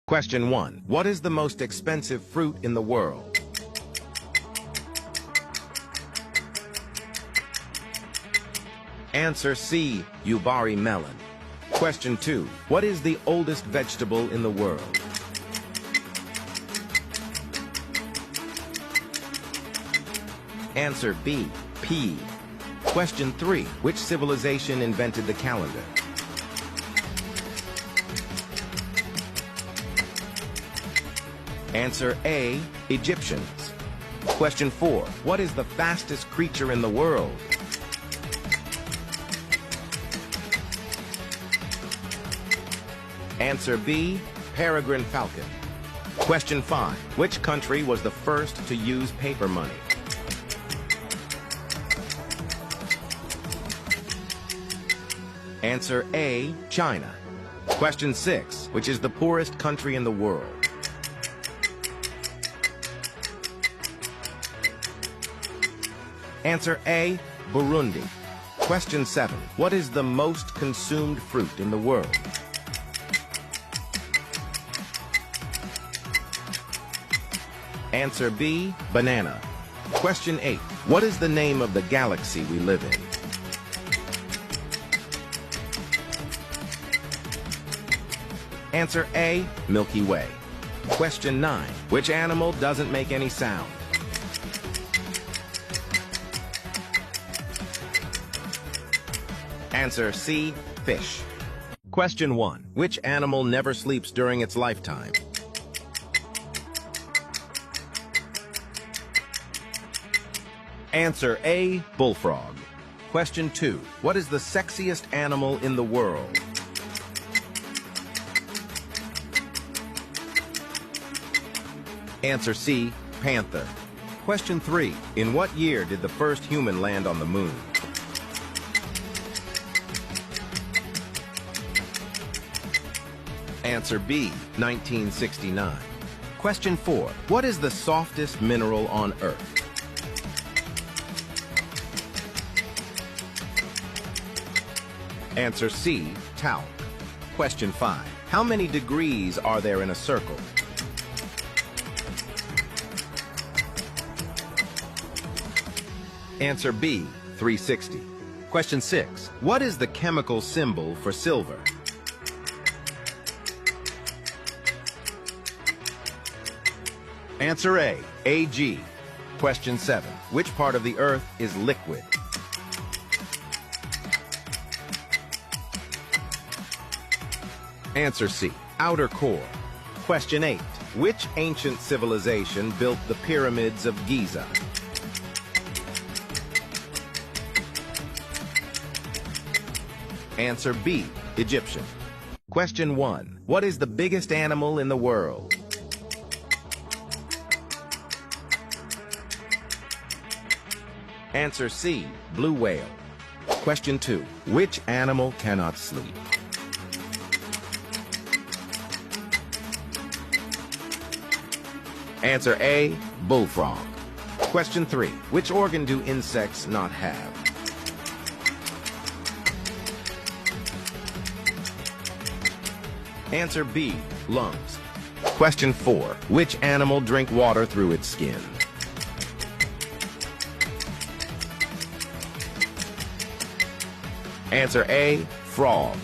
Question 1. What is the most expensive fruit in the world? Answer C. Yubari melon. Question 2. What is the oldest vegetable in the world? Answer B. Pea. Question 3. Which civilization invented the calendar? Answer A. Egyptians. Question 4. What is the fastest creature in the world? Answer B. Peregrine falcon. Question 5. Which country was the first to use paper money? Answer A. China. Question 6. Which is the poorest country in the world? Answer A. Burundi. Question 7. What is the most consumed fruit in the world? Answer B. Banana. Question 8. What is the name of the galaxy we live in? Answer A. Milky Way. Question 9. Which animal doesn't make any sound? Answer C. Fish. Question 1. Which animal never sleeps during its lifetime? Answer A. Bullfrog. Question 2. What is the sexiest animal in the world? Answer C. Panther. Question 3. In what year did the first human land on the moon? Answer B. 1969. Question 4. What is the softest mineral on Earth? Answer C. Talc. Question 5. How many degrees are there in a circle? Answer B. 360. Question 6. What is the chemical symbol for silver? Answer A. Ag. Question 7. Which part of the Earth is liquid? Answer C. Outer core. Question 8. Which ancient civilization built the pyramids of Giza? Answer B. Egyptian. Question 1. What is the biggest animal in the world? Answer C. Blue whale. Question 2. Which animal cannot sleep? Answer A. Bullfrog. Question 3. Which organ do insects not have? Answer B. Lungs. Question 4. Which animal drink water through its skin? Answer A. Frog.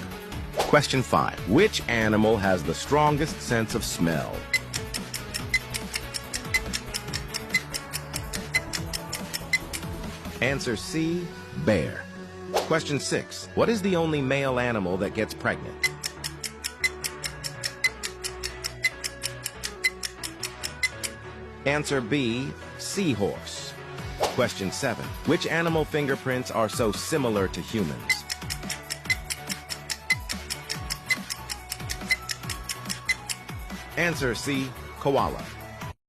Question 5. Which animal has the strongest sense of smell? Answer C. Bear. Question 6. What is the only male animal that gets pregnant? Answer B. Seahorse. Question 7. Which animal fingerprints are so similar to humans? Answer C. Koala.